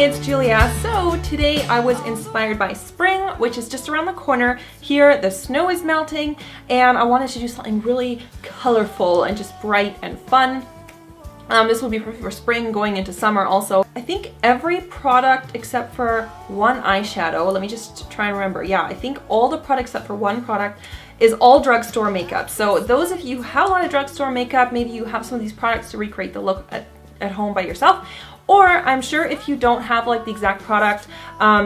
it's Julia. So today I was inspired by spring, which is just around the corner. Here the snow is melting and I wanted to do something really colorful and just bright and fun. This will be perfect for spring going into summer also. I think every product except for one eyeshadow, let me just try and remember. Yeah, I think all the products except for one product is all drugstore makeup. So those of you who have a lot of drugstore makeup, maybe you have some of these products to recreate the look at home by yourself. Or I'm sure if you don't have like the exact product,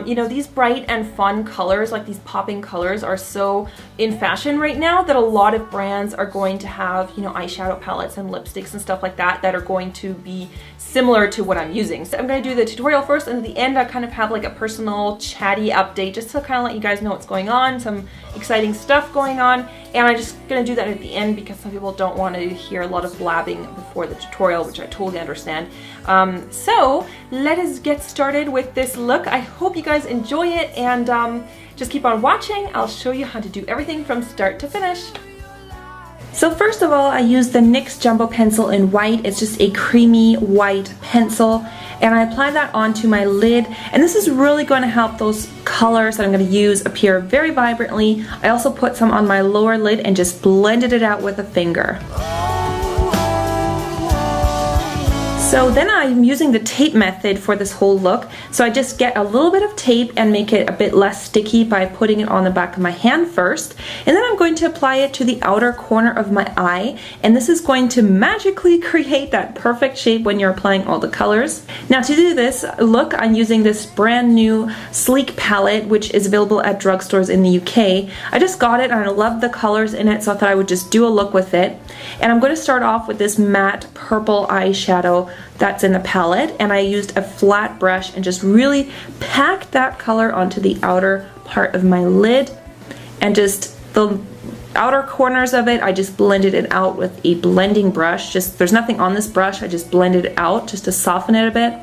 you know, these bright and fun colors, like these popping colors are so in fashion right now that a lot of brands are going to have, you know, eyeshadow palettes and lipsticks and stuff like that that are going to be similar to what I'm using. So I'm going to do the tutorial first, and at the end I kind of have like a personal chatty update just to kind of let you guys know what's going on, some exciting stuff going on. And I'm just going to do that at the end because some people don't want to hear a lot of blabbing before the tutorial, which I totally understand. So let us get started with this look. I hope you guys enjoy it, and just keep on watching. I'll show you how to do everything from start to finish. So first of all, I use the NYX Jumbo Pencil in white. It's just a creamy white pencil, and I apply that onto my lid, and this is really going to help those colors that I'm going to use appear very vibrantly. I also put some on my lower lid and just blended it out with a finger. So then I'm using the tape method for this whole look. So I just get a little bit of tape and make it a bit less sticky by putting it on the back of my hand first. And then I'm going to apply it to the outer corner of my eye. And this is going to magically create that perfect shape when you're applying all the colors. Now to do this look, I'm using this brand new sleek palette, which is available at drugstores in the UK. I just got it and I love the colors in it, so I thought I would just do a look with it. And I'm going to start off with this matte purple eyeshadow that's in the palette, and I used a flat brush and just really packed that color onto the outer part of my lid, and just the outer corners of it I just blended it out with a blending brush. There's nothing on this brush, I just blended it out just to soften it a bit.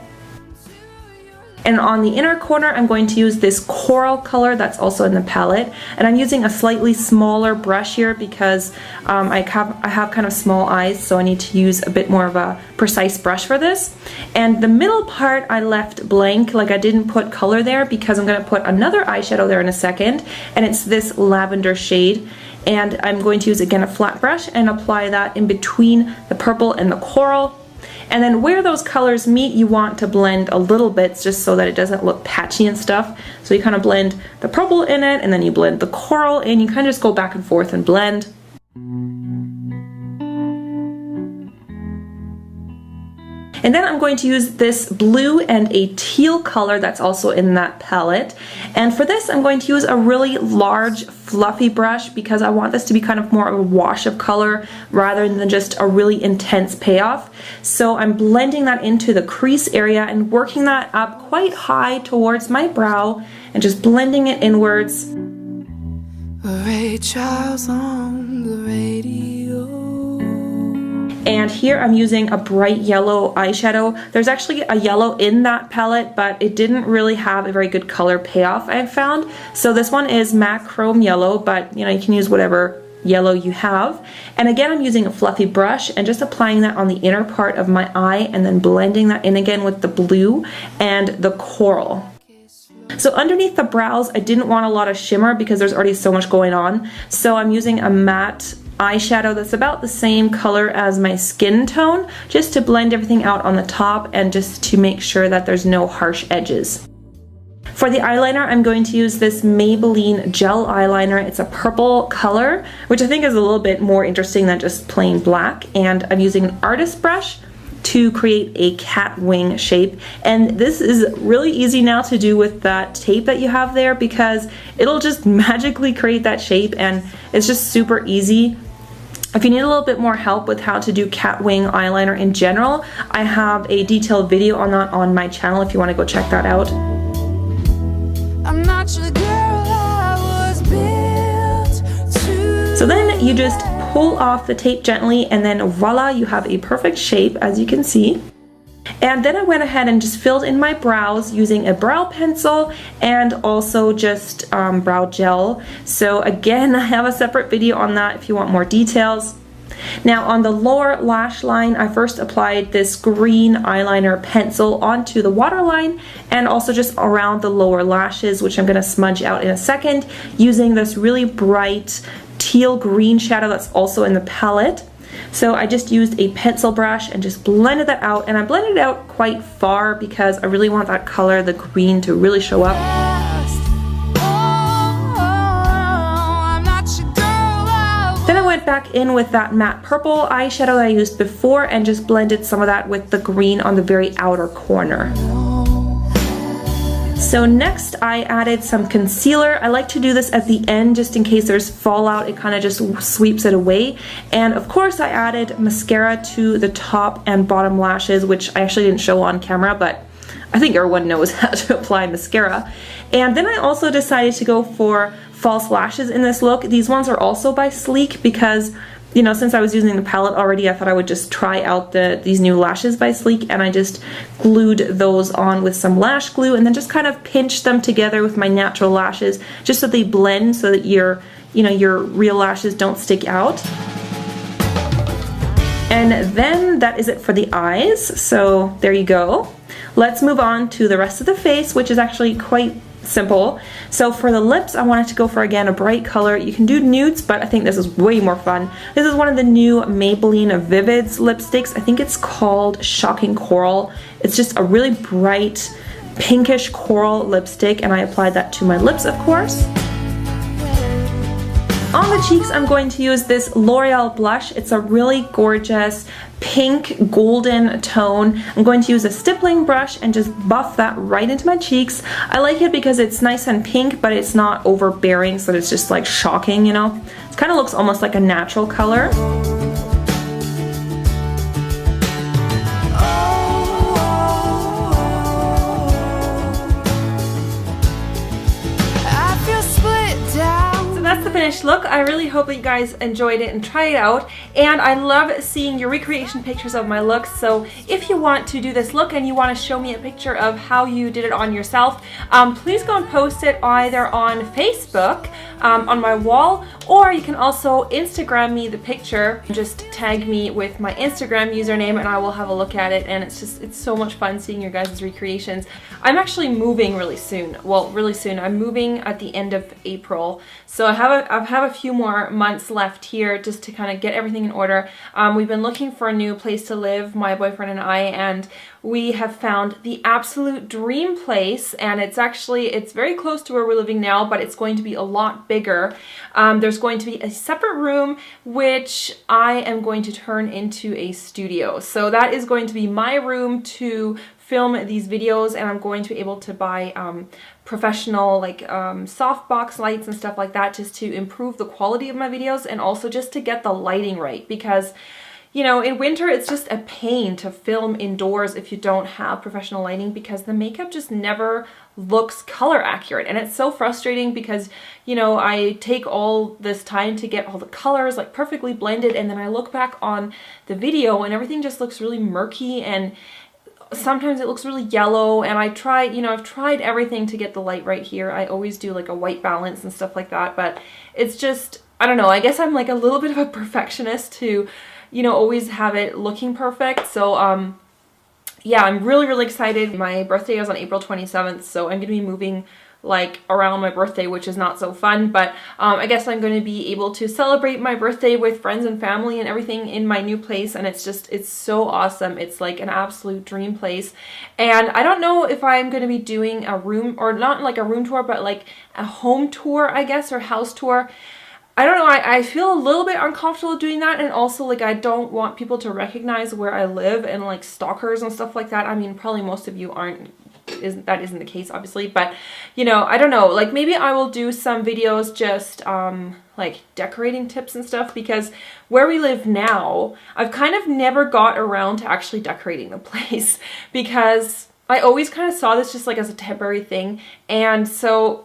And on the inner corner I'm going to use this coral color that's also in the palette, and I'm using a slightly smaller brush here because I have kind of small eyes, so I need to use a bit more of a precise brush for this. And the middle part I left blank, like I didn't put color there because I'm going to put another eyeshadow there in a second, and it's this lavender shade. And I'm going to use again a flat brush and apply that in between the purple and the coral. And then where those colors meet, you want to blend a little bit just so that it doesn't look patchy and stuff. So you kind of blend the purple in it, and then you blend the coral, and you kind of just go back and forth and blend. And then I'm going to use this blue and a teal color that's also in that palette. And for this I'm going to use a really large fluffy brush because I want this to be kind of more of a wash of color rather than just a really intense payoff. So I'm blending that into the crease area and working that up quite high towards my brow and just blending it inwards. Ray Charles on the radio. And here I'm using a bright yellow eyeshadow. There's actually a yellow in that palette, but it didn't really have a very good color payoff, I've found. So this one is matte chrome yellow, but you know, you can use whatever yellow you have. And again, I'm using a fluffy brush and just applying that on the inner part of my eye and then blending that in again with the blue and the coral. So underneath the brows, I didn't want a lot of shimmer because there's already so much going on. So I'm using a matte eyeshadow that's about the same color as my skin tone, just to blend everything out on the top and just to make sure that there's no harsh edges. For the eyeliner, I'm going to use this Maybelline gel eyeliner. It's a purple color, which I think is a little bit more interesting than just plain black. And I'm using an artist brush to create a cat wing shape. And this is really easy now to do with that tape that you have there because it'll just magically create that shape, and it's just super easy. If you need a little bit more help with how to do cat wing eyeliner in general, I have a detailed video on that on my channel if you want to go check that out. I'm not your girl, I was built to. So then you just pull off the tape gently, and then voila, you have a perfect shape, as you can see. And then I went ahead and just filled in my brows using a brow pencil and also just brow gel. So again, I have a separate video on that if you want more details. Now on the lower lash line, I first applied this green eyeliner pencil onto the waterline and also just around the lower lashes, which I'm going to smudge out in a second using this really bright teal green shadow that's also in the palette. So I just used a pencil brush and just blended that out, and I blended it out quite far because I really want that color, the green, to really show up. Then I went back in with that matte purple eyeshadow that I used before and just blended some of that with the green on the very outer corner. So next I added some concealer. I like to do this at the end just in case there's fallout. It kind of just sweeps it away. And of course I added mascara to the top and bottom lashes, which I actually didn't show on camera, but I think everyone knows how to apply mascara. And then I also decided to go for false lashes in this look. These ones are also by Sleek because, you know, since I was using the palette already, I thought I would just try out these new lashes by Sleek, and I just glued those on with some lash glue and then just kind of pinched them together with my natural lashes just so they blend, so that your real lashes don't stick out. And then that is it for the eyes, so there you go. Let's move on to the rest of the face, which is actually quite simple. So for the lips, I wanted to go for, again, a bright color. You can do nudes, but I think this is way more fun. This is one of the new Maybelline Vivids lipsticks. I think it's called Shocking Coral. It's just a really bright pinkish coral lipstick, and I applied that to my lips, of course. On the cheeks, I'm going to use this L'Oreal blush. It's a really gorgeous pink golden tone. I'm going to use a stippling brush and just buff that right into my cheeks. I like it because it's nice and pink, but it's not overbearing, so it's just like shocking, you know? It kind of looks almost like a natural color. That's the finished look. I really hope that you guys enjoyed it and try it out, and I love seeing your recreation pictures of my looks. So if you want to do this look and you want to show me a picture of how you did it on yourself, please go and post it either on Facebook on my wall, or you can also Instagram me the picture. Just tag me with my Instagram username and I will have a look at it, and it's so much fun seeing your guys' recreations. I'm actually moving really soon. Well, really soon. I'm moving at the end of April, so I have a few more months left here just to kind of get everything in order. We've been looking for a new place to live, my boyfriend and I, and we have found the absolute dream place, and it's very close to where we're living now, but it's going to be a lot bigger. There's going to be a separate room which I am going to turn into a studio. So that is going to be my room to film these videos, and I'm going to be able to buy professional softbox lights and stuff like that just to improve the quality of my videos, and also just to get the lighting right, because you know, in winter it's just a pain to film indoors if you don't have professional lighting, because the makeup just never looks color accurate, and it's so frustrating because, you know, I take all this time to get all the colors like perfectly blended, and then I look back on the video and everything just looks really murky, and sometimes it looks really yellow, and I've tried everything to get the light right here. I always do like a white balance and stuff like that, but it's just, I don't know, I guess I'm like a little bit of a perfectionist to, you know, always have it looking perfect. So yeah, I'm really excited. My birthday is on April 27th, so I'm gonna be moving like around my birthday, which is not so fun, but I guess I'm going to be able to celebrate my birthday with friends and family and everything in my new place, and it's so awesome. It's like an absolute dream place, and I don't know if I'm going to be doing a room, or not like a room tour, but like a home tour, I guess, or house tour. I don't know, I feel a little bit uncomfortable doing that, and also like I don't want people to recognize where I live, and like stalkers and stuff like that. I mean, probably most of you isn't the case, obviously, but you know, I don't know, like maybe I will do some videos just like decorating tips and stuff, because where we live now, I've kind of never got around to actually decorating the place because I always kind of saw this just like as a temporary thing, and so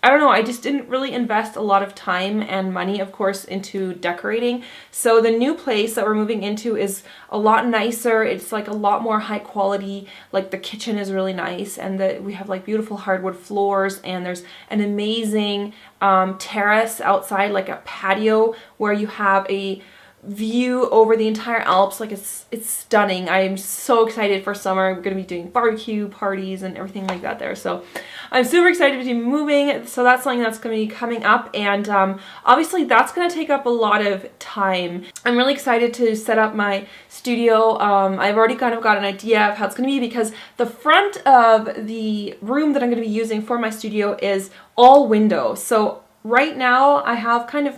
I don't know, I just didn't really invest a lot of time and money, of course, into decorating. So the new place that we're moving into is a lot nicer. It's like a lot more high quality. Like the kitchen is really nice, and we have like beautiful hardwood floors, and there's an amazing terrace outside, like a patio where you have a view over the entire Alps. Like it's stunning. I'm so excited for summer. I'm gonna be doing barbecue parties and everything like that there. So I'm super excited to be moving. So that's something that's gonna be coming up, and obviously that's gonna take up a lot of time. I'm really excited to set up my studio. I've already kind of got an idea of how it's gonna be, because the front of the room that I'm gonna be using for my studio is all window. So right now I have kind of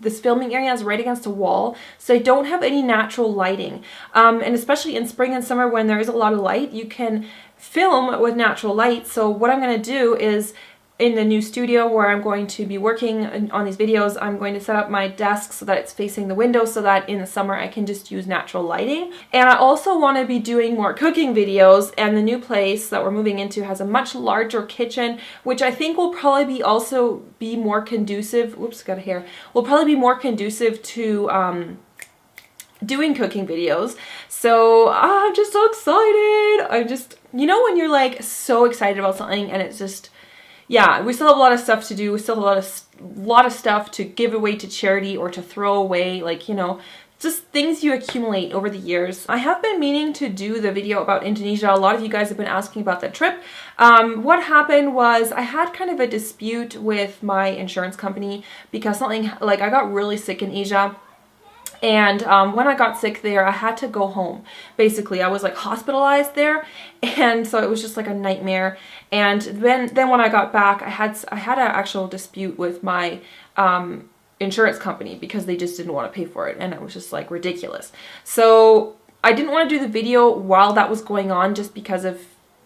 this filming area is right against a wall, so I don't have any natural lighting. And especially in spring and summer when there is a lot of light, you can film with natural light. So what I'm going to do is, in the new studio where I'm going to be working on these videos, I'm going to set up my desk so that it's facing the window, so that in the summer I can just use natural lighting. And I also want to be doing more cooking videos, and the new place that we're moving into has a much larger kitchen, which I think will probably also be more conducive, oops, got a hair, will probably be more conducive to doing cooking videos. So I'm just so excited. I'm just, you know, when you're like so excited about something and it's just, yeah, we still have a lot of stuff to do. We still have a lot of stuff to give away to charity or to throw away, like, you know, just things you accumulate over the years. I have been meaning to do the video about Indonesia. A lot of you guys have been asking about that trip. What happened was I had kind of a dispute with my insurance company because something, like, I got really sick in Asia. And when I got sick there, I had to go home. Basically, I was like hospitalized there, and so it was just like a nightmare. And then when I got back, I had an actual dispute with my insurance company because they just didn't want to pay for it, and it was just like ridiculous. So I didn't want to do the video while that was going on, just because of,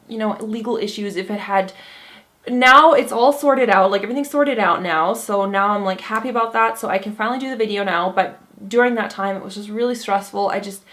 you know, legal issues. If it had, now it's all sorted out, like everything's sorted out now. So now I'm like happy about that, so I can finally do the video now. But during that time, it was just really stressful. I just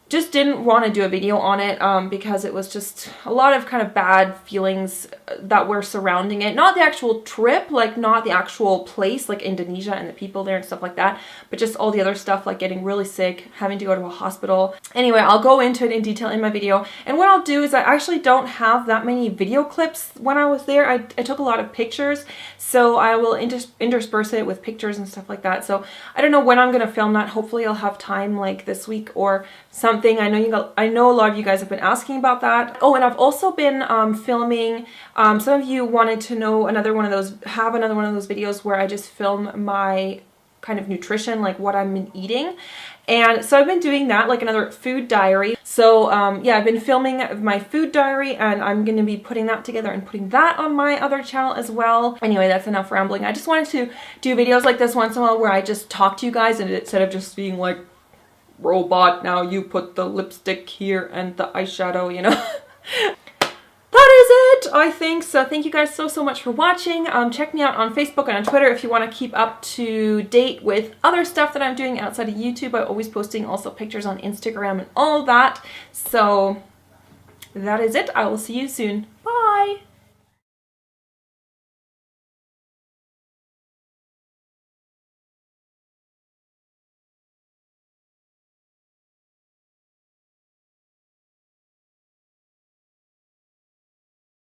didn't want to do a video on it because it was just a lot of kind of bad feelings that were surrounding it. Not the actual trip, like not the actual place, like Indonesia and the people there and stuff like that, but just all the other stuff, like getting really sick, having to go to a hospital. Anyway, I'll go into it in detail in my video. And what I'll do is, I actually don't have that many video clips when I was there. I took a lot of pictures, so I will intersperse it with pictures and stuff like that. So I don't know when I'm going to film that. Hopefully I'll have time like this week or something. I know a lot of you guys have been asking about that. Oh, and I've also been filming, some of you wanted to know another one of those videos where I just film my kind of nutrition, like what I've been eating. And so I've been doing that, like another food diary. So yeah, I've been filming my food diary, and I'm going to be putting that together and putting that on my other channel as well. Anyway, that's enough rambling. I just wanted to do videos like this once in a while where I just talk to you guys, and instead of just being like, robot, now you put the lipstick here and the eyeshadow, you know. That is it, I think. So thank you guys so much for watching. Check me out on Facebook and on Twitter if you want to keep up to date with other stuff that I'm doing outside of YouTube. I'm always posting also pictures on Instagram and all of that. So that is it. I will see you soon. Bye!